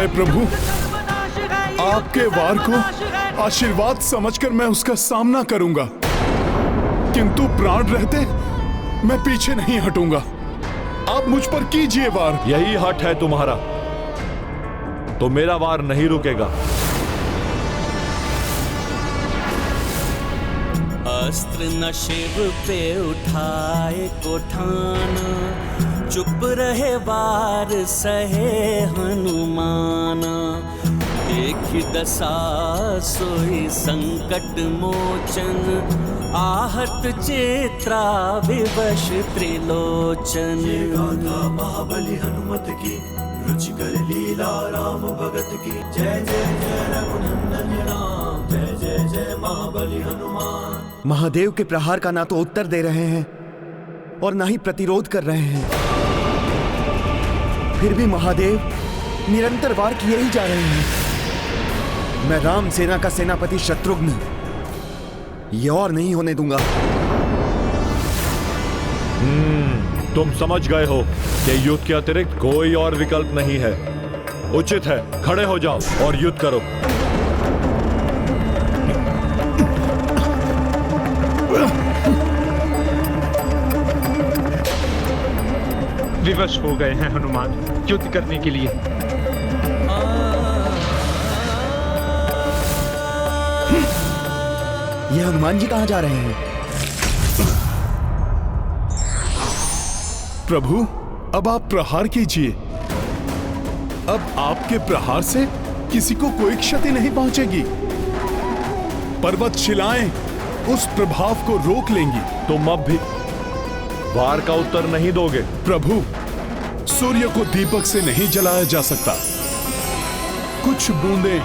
जय प्रभु। आपके वार को आशीर्वाद समझकर मैं उसका सामना करूंगा, किंतु प्राण रहते मैं पीछे नहीं हटूंगा। आप मुझ पर कीजिए वार। यही हठ है तुम्हारा, तो मेरा वार नहीं रुकेगा। अस्त्र न शिव पे उठाए को ठाना, चुप रहे वार सहे हनुमाना। देखि दशा सोई संकट मोचन, आहत चेत्रा विवश त्रिलोचन। महाबली हनुमत की, रुचिकर लीला राम भगत की। जय जय जय रघुनंदन राम, जय जय जय महाबली हनुमान। महादेव के प्रहार का ना तो उत्तर दे रहे हैं और ना ही प्रतिरोध कर रहे हैं, फिर भी महादेव निरंतर वार किए ही जा रहे हैं। मैं राम सेना का सेनापति शत्रुघ्न ये और नहीं होने दूंगा। तुम समझ गए हो कि युद्ध के अतिरिक्त कोई और विकल्प नहीं है। उचित है, खड़े हो जाओ और युद्ध करो। विवश हो गए हैं हनुमान युद्ध करने के लिए। ये हनुमान जी कहां जा रहे हैं? प्रभु, अब आप प्रहार कीजिए। अब आपके प्रहार से किसी को कोई क्षति नहीं पहुंचेगी। पर्वत शिलाएं उस प्रभाव को रोक लेंगी। तुम अब भी वार का उत्तर नहीं दोगे। प्रभु, सूर्य को दीपक से नहीं जलाया जा सकता। कुछ बूंदें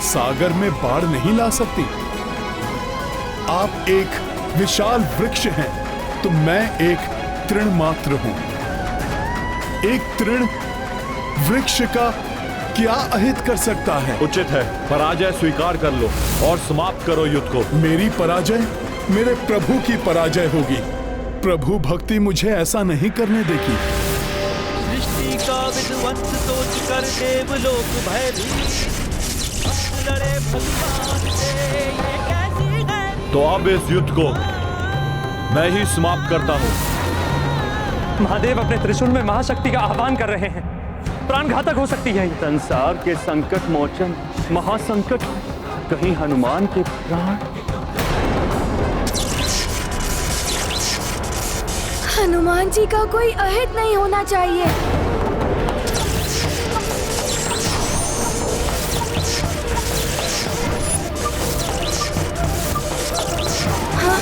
सागर में बाढ़ नहीं ला सकती। आप एक विशाल वृक्ष हैं, तो मैं एक तृण मात्र हूं। एक तृण वृक्ष का क्या अहित कर सकता है? उचित है, पराजय स्वीकार कर लो और समाप्त करो युद्ध को। मेरी पराजय मेरे प्रभु की पराजय होगी। प्रभु भक्ति मुझे ऐसा नहीं करने देगी। सृष्टि का विध्वंस सोच कर देवलोक भयभीत, लड़े भगवान से ये कैसी है। तो अब इस युद्ध को मैं ही समाप्त करता हूं। महादेव अपने त्रिशूल में महाशक्ति का आह्वान कर रहे हैं, प्राण घातक हो सकती है। संसार के संकट मोचन महासंकट, कहीं हनुमान के प्राण। हनुमान जी का कोई अहित नहीं होना चाहिए। हाँ?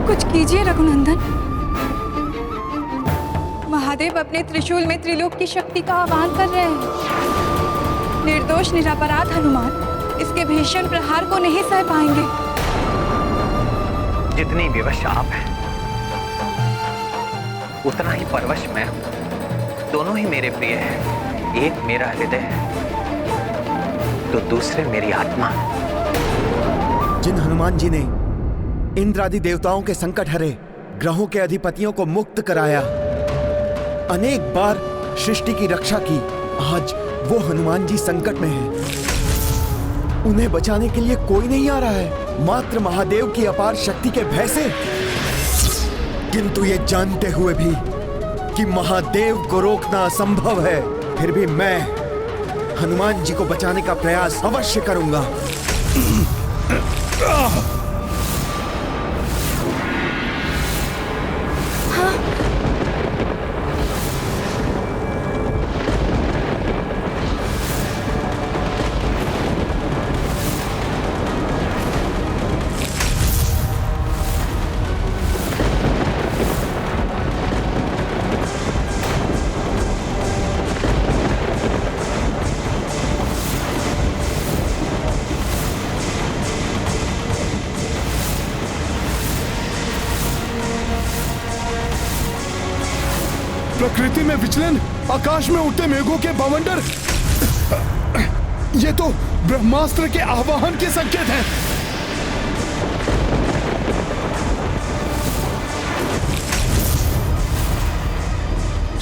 कुछ कीजिए रघुनंदन। महादेव अपने त्रिशूल में त्रिलोक की शक्ति का आह्वान कर रहे हैं। निर्दोष निरपराध हनुमान इसके भीषण प्रहार को नहीं सह पाएंगे। जितनी विवश आप हैं, उतना ही परवश मैं हूं। दोनों ही मेरे प्रिय हैं। एक मेरा हृदय है, तो दूसरे मेरी आत्मा। जिन हनुमान जी ने इंद्र आदि देवताओं के संकट हरे, ग्रहों के अधिपतियों को मुक्त कराया, अनेक बार सृष्टि की रक्षा की, आज वो हनुमान जी संकट में हैं। उन्हें बचाने के लिए कोई नहीं आ रहा है, मात्र महादेव की अपार शक्ति के भय से। किंतु ये जानते हुए भी कि महादेव को रोकना असंभव है, फिर भी मैं हनुमान जी को बचाने का प्रयास अवश्य करूंगा। प्रकृति में विचलन, आकाश में उड़ते मेघों के बवंडर, ये तो ब्रह्मास्त्र के आवाहन के संकेत हैं।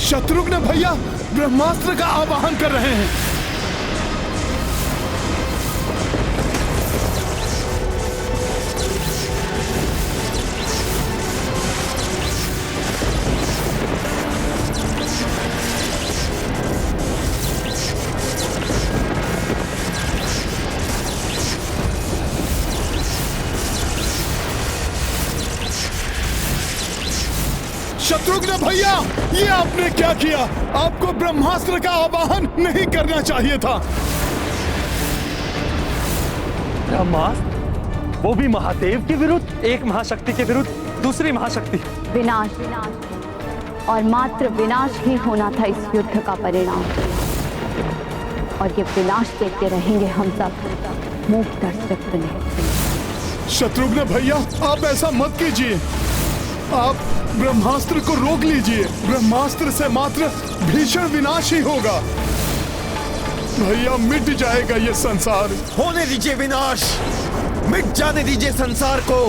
शत्रुघ्न भैया ब्रह्मास्त्र का आवाहन कर रहे हैं। शत्रुघ्न भैया, ये आपने क्या किया? आपको ब्रह्मास्त्र का आवाहन नहीं करना चाहिए था। ब्रह्मास्त्र? वो भी महादेव के विरुद्ध? एक महाशक्ति के विरुद्ध दूसरी महाशक्ति। विनाश, और मात्र विनाश ही होना था इस युद्ध का परिणाम। और ये विनाश देखते रहेंगे हम सब मूक दर्शक बने। शत्रुघ्न भैया, आप ऐसा मत कीजिए। आप ब्रह्मास्त्र को रोक लीजिए। ब्रह्मास्त्र से मात्र भीषण विनाश ही होगा। भैया, मिट जाएगा ये संसार। होने दीजिए विनाश, मिट जाने दीजिए संसार को।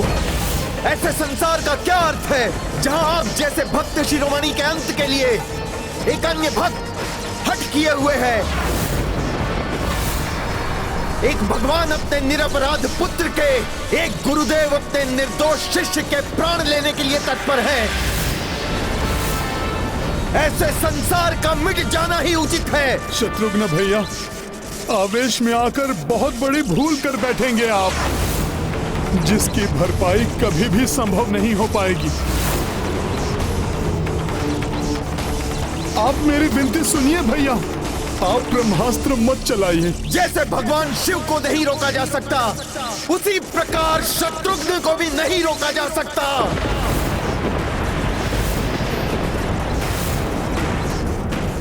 ऐसे संसार का क्या अर्थ है जहां आप जैसे भक्त शिरोमणि के अंत के लिए एक अन्य भक्त हट किए हुए है। एक भगवान अपने निरपराध पुत्र के, एक गुरुदेव अपने निर्दोष शिष्य के प्राण लेने के लिए तत्पर है। ऐसे संसार का मिट जाना ही उचित है। शत्रुघ्न भैया, आवेश में आकर बहुत बड़ी भूल कर बैठेंगे आप, जिसकी भरपाई कभी भी संभव नहीं हो पाएगी। आप मेरी विनती सुनिए भैया, आप ब्रह्मास्त्र मत चलाइए। जैसे भगवान शिव को नहीं रोका जा सकता, उसी प्रकार शत्रुघ्न को भी नहीं रोका जा सकता।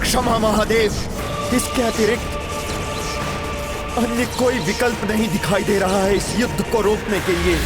क्षमा महादेव, इसके अतिरिक्त अन्य कोई विकल्प नहीं दिखाई दे रहा है इस युद्ध को रोकने के लिए।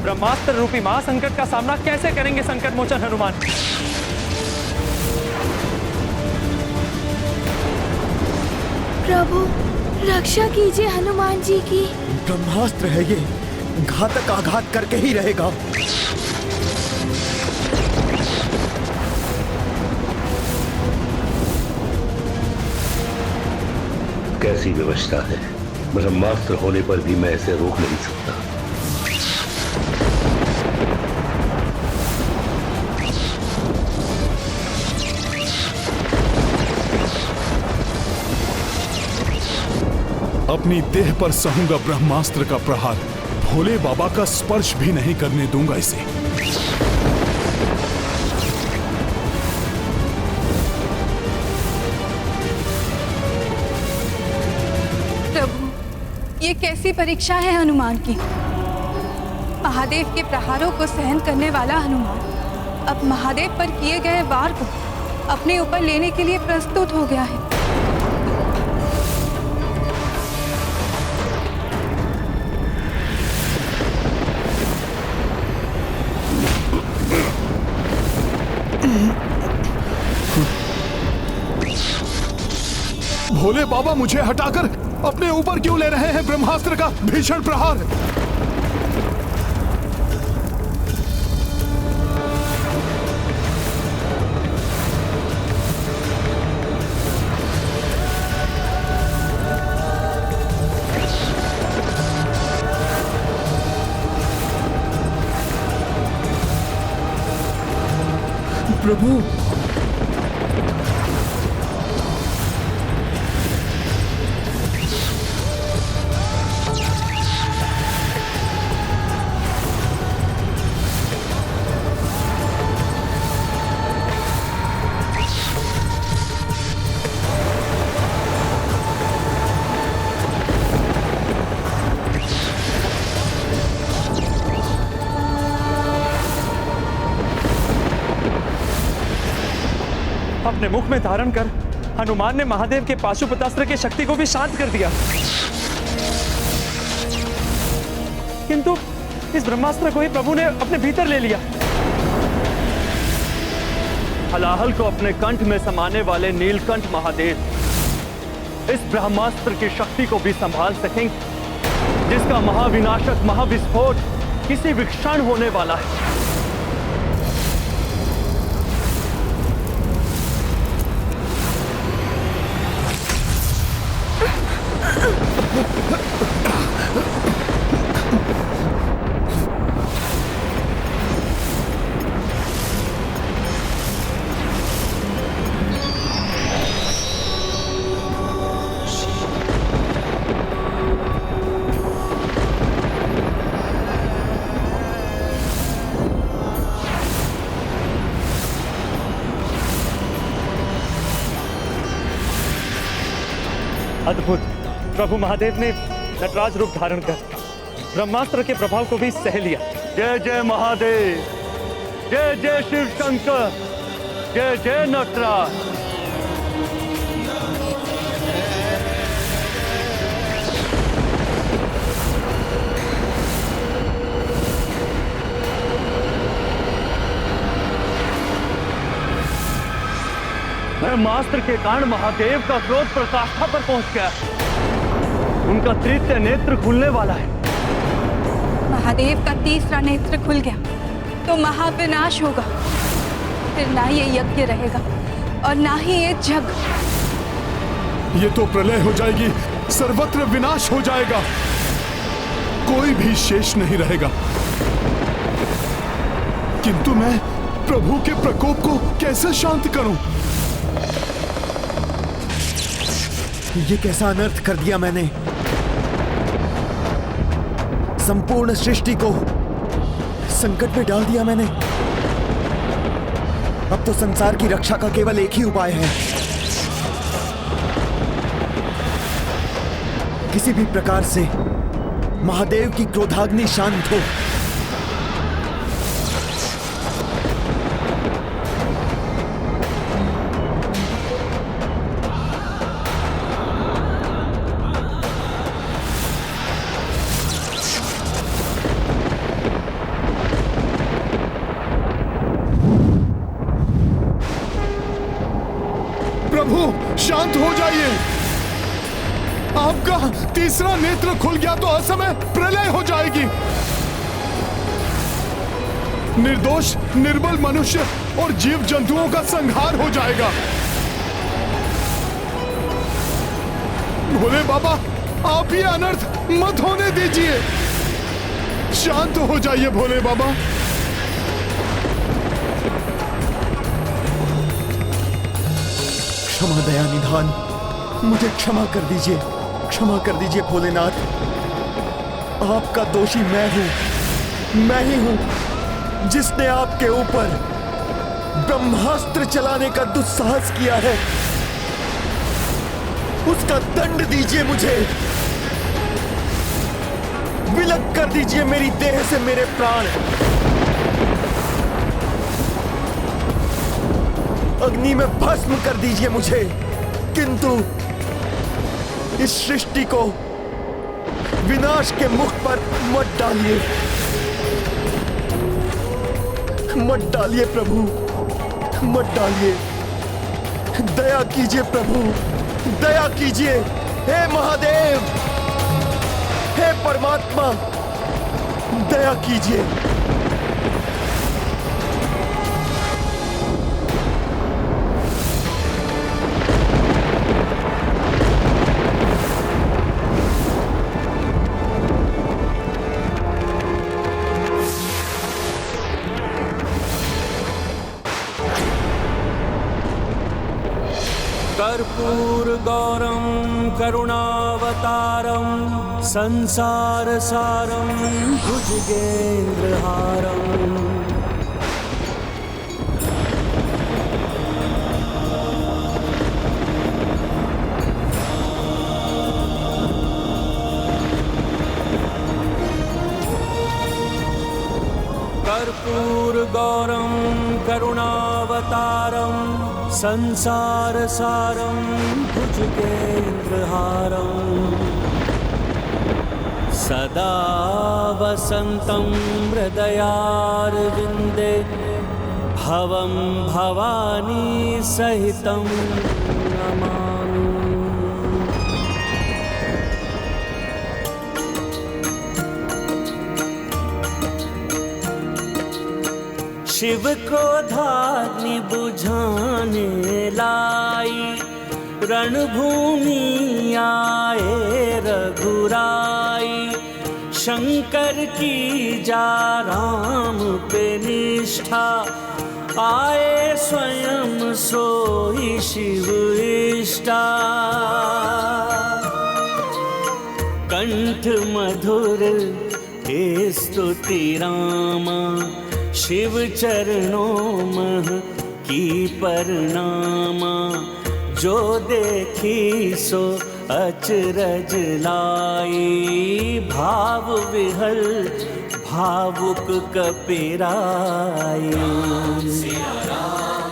ब्रह्मास्त्र रूपी महासंकट का सामना कैसे करेंगे संकट मोचन हनुमान? प्रभु, रक्षा कीजिए हनुमान जी की। ब्रह्मास्त्र है ये, घातक आघात करके ही रहेगा। कैसी व्यवस्था है? ब्रह्मास्त्र होने पर भी मैं इसे रोक नहीं सकता। अपनी देह पर सहूंगा ब्रह्मास्त्र का प्रहार। भोले बाबा का स्पर्श भी नहीं करने दूंगा इसे। प्रभु, ये कैसी परीक्षा है हनुमान की? महादेव के प्रहारों को सहन करने वाला हनुमान अब महादेव पर किए गए वार को अपने ऊपर लेने के लिए प्रस्तुत हो गया है। भोले बाबा, मुझे हटाकर अपने ऊपर क्यों ले रहे हैं ब्रह्मास्त्र का भीषण प्रहार? प्रभु। अपने मुख में धारण कर हनुमान ने महादेव के पाशुपतास्त्र की शक्ति को भी शांत कर दिया, किंतु इस ब्रह्मास्त्र को ही प्रभु ने अपने भीतर ले लिया। हलाहल को अपने कंठ में समाने वाले नीलकंठ महादेव इस ब्रह्मास्त्र की शक्ति को भी संभाल सकेंगे, जिसका महाविनाशक महाविस्फोट किसी भी क्षण होने वाला है। अद्भुत! प्रभु महादेव ने नटराज रूप धारण कर ब्रह्मास्त्र के प्रभाव को भी सह लिया। जय जय महादेव, जय जय शिव शंकर, जय जय नटराज। ब्रह्मास्त्र के कारण महादेव का क्रोध प्रकाष्ठा पर पहुंच गया। उनका तृतीय नेत्र खुलने वाला है। महादेव का तीसरा नेत्र खुल गया तो महाविनाश होगा। फिर ना ये यज्ञ रहेगा और ना ही ये जग। ये तो प्रलय हो जाएगी, सर्वत्र विनाश हो जाएगा, कोई भी शेष नहीं रहेगा। किंतु मैं प्रभु के प्रकोप को कैसे शांत करूं? ये कैसा अनर्थ कर दिया मैंने। संपूर्ण सृष्टि को संकट में डाल दिया मैंने। अब तो संसार की रक्षा का केवल एक ही उपाय है, किसी भी प्रकार से महादेव की क्रोधाग्नि शांत हो। शांत हो जाइए। आपका तीसरा नेत्र खुल गया तो असमय प्रलय हो जाएगी। निर्दोष निर्बल मनुष्य और जीव जंतुओं का संहार हो जाएगा। भोले बाबा, आप ये अनर्थ मत होने दीजिए। शांत हो जाइए भोले बाबा। क्षमा दया निधान, मुझे क्षमा कर दीजिए, क्षमा कर दीजिए भोलेनाथ। आपका दोषी मैं ही हूं जिसने आपके ऊपर ब्रह्मास्त्र चलाने का दुस्साहस किया है। उसका दंड दीजिए मुझे, विलग कर दीजिए मेरी देह से मेरे प्राण। अग्नि में भस्म कर दीजिए मुझे, किंतु इस सृष्टि को विनाश के मुख पर मत डालिए, मत डालिए प्रभु, मत डालिए। दया कीजिए प्रभु, दया कीजिए। हे महादेव, हे परमात्मा, दया कीजिए। कर्पूरगौरं करुणावतारं संसारसारं भुजगेन्द्रहारम् कर्पूरगौरं करुणावतारं संसारसारं भुजगेन्द्रहारम् सदा वसन्तं हृदयारविन्दे भवं भवानी सहितं नमामि। शिव क्रोधाग्नि बुझाने लाई रणभूमि आए रघुराई। शंकर की जा राम पे निष्ठा आए स्वयं सोई शिव इष्टा। कंठ मधुर हे स्तुति रामा शिव चरणों मह की परनामा। जो देखी सो अचरज लाई भाव विहल भावुक कपिराई। सिया राम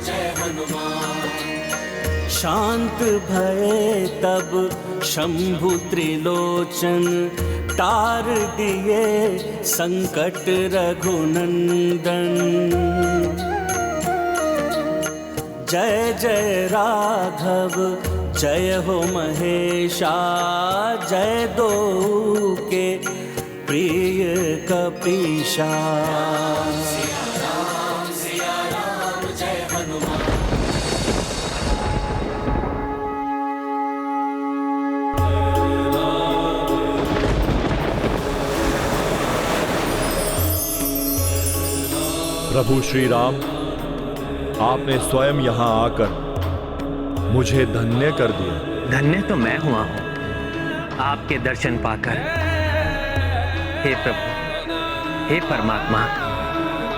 जय हनुमान। शांत भये तब शंभु त्रिलोचन तार दिए संकट रघुनंदन। जय जय राघव जय हो महेशा। जय दो के प्रिय कपीशा। सिया राम जय हनुमान। प्रभु श्री राम, आपने स्वयं यहाँ आकर मुझे धन्य कर दिया। धन्य तो मैं हुआ हूँ आपके दर्शन पाकर। हे प्रभु, हे परमात्मा,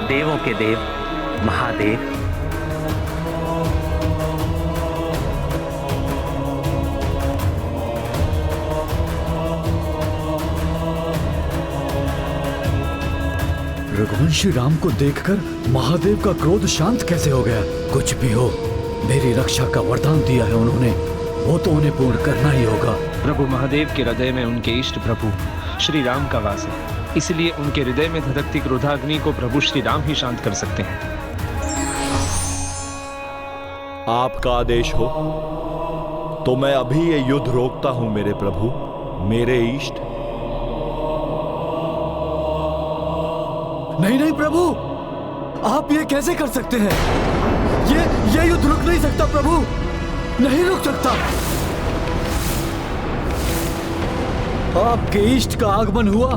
देवों के देव महादेव, रघुवंशी राम को देखकर महादेव का क्रोध शांत कैसे हो गया? कुछ भी हो, मेरी रक्षा का वरदान दिया है उन्होंने, वो तो उन्हें पूर्ण करना ही होगा। प्रभु महादेव के हृदय में उनके इष्ट प्रभु श्री राम का वास है, इसलिए उनके हृदय में धधकती क्रोधाग्नि को प्रभु श्री राम ही शांत कर सकते हैं। आपका आदेश हो तो मैं अभी ये युद्ध रोकता हूं मेरे प्रभु, मेरे इष्ट। नहीं नहीं प्रभु, आप ये कैसे कर सकते हैं? ये युद्ध रुक नहीं सकता प्रभु, नहीं रुक सकता। आपके इष्ट का आगमन हुआ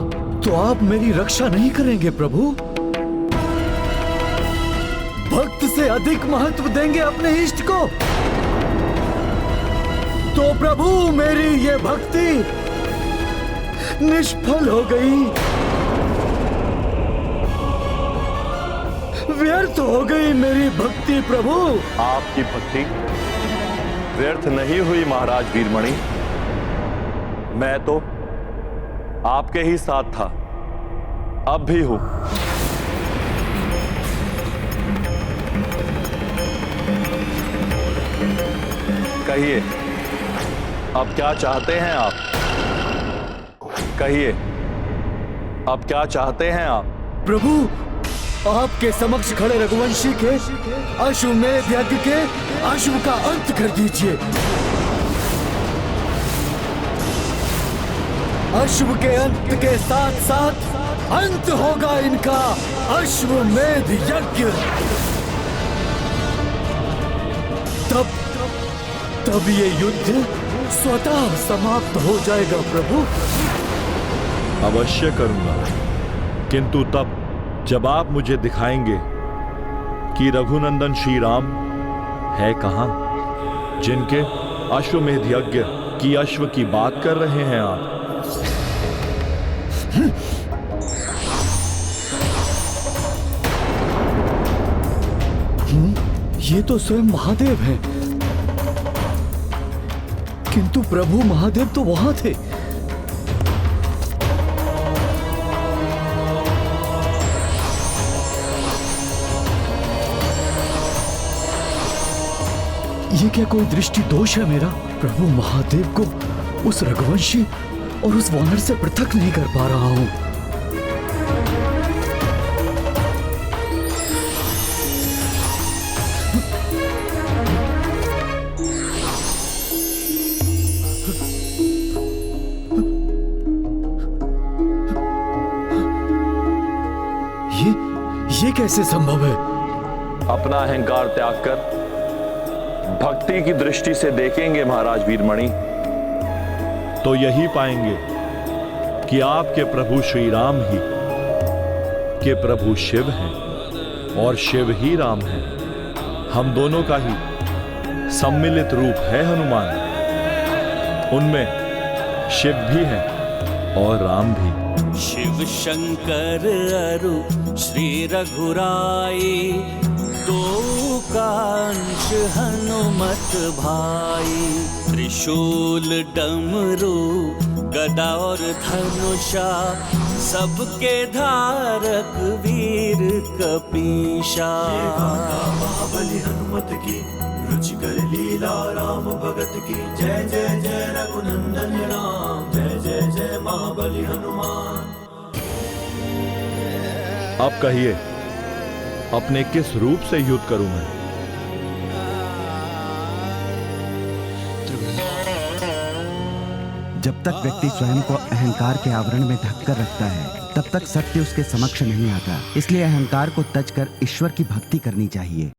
तो आप मेरी रक्षा नहीं करेंगे प्रभु? भक्त से अधिक महत्व देंगे अपने इष्ट को? तो प्रभु मेरी ये भक्ति निष्फल हो गई, व्यर्थ हो गई मेरी भक्ति प्रभु। आपकी भक्ति व्यर्थ नहीं हुई महाराज वीरमणि, मैं तो आपके ही साथ था, अब भी हूं। कहिए अब क्या चाहते हैं आप? कहिए अब क्या चाहते हैं आप? प्रभु, आपके समक्ष खड़े रघुवंशी के अश्वमेध यज्ञ के अश्व का अंत कर दीजिए। अश्व के अंत के साथ साथ अंत होगा इनका अश्वमेध यज्ञ। तब ये युद्ध स्वतः समाप्त हो जाएगा प्रभु। अवश्य करूंगा, किंतु तब जब आप मुझे दिखाएंगे कि रघुनंदन श्री राम है कहां। जिनके अश्वमेध यज्ञ की अश्व की बात कर रहे हैं आप? ये तो स्वयं महादेव हैं। किंतु प्रभु महादेव तो वहां थे। ये क्या कोई दृष्टि दोष है मेरा? प्रभु महादेव को उस रघुवंशी और उस वानर से पृथक नहीं कर पा रहा हूं। ये कैसे संभव है? अपना अहंकार त्याग कर भक्ति की दृष्टि से देखेंगे महाराज वीरमणि, तो यही पाएंगे कि आपके प्रभु श्री राम ही के प्रभु शिव हैं और शिव ही राम हैं। हम दोनों का ही सम्मिलित रूप है हनुमान। उनमें शिव भी है और राम भी। शिव शंकर अरु श्री रघुराई, दो कांश हनुमत भाई। त्रिशूल डमरू गदा और धनुषा, सबके धारक वीर कपीशा। महाबली हनुमत की रुचिकर लीला राम भगत की। जय जय जय रघुनंदन राम, जय जय जय महाबली हनुमान। अब कहिए, अपने किस रूप से युद्ध करूं मैं? जब तक व्यक्ति स्वयं को अहंकार के आवरण में ढककर रखता है, तब तक सत्य उसके समक्ष नहीं आता। इसलिए अहंकार को त्यज कर ईश्वर की भक्ति करनी चाहिए।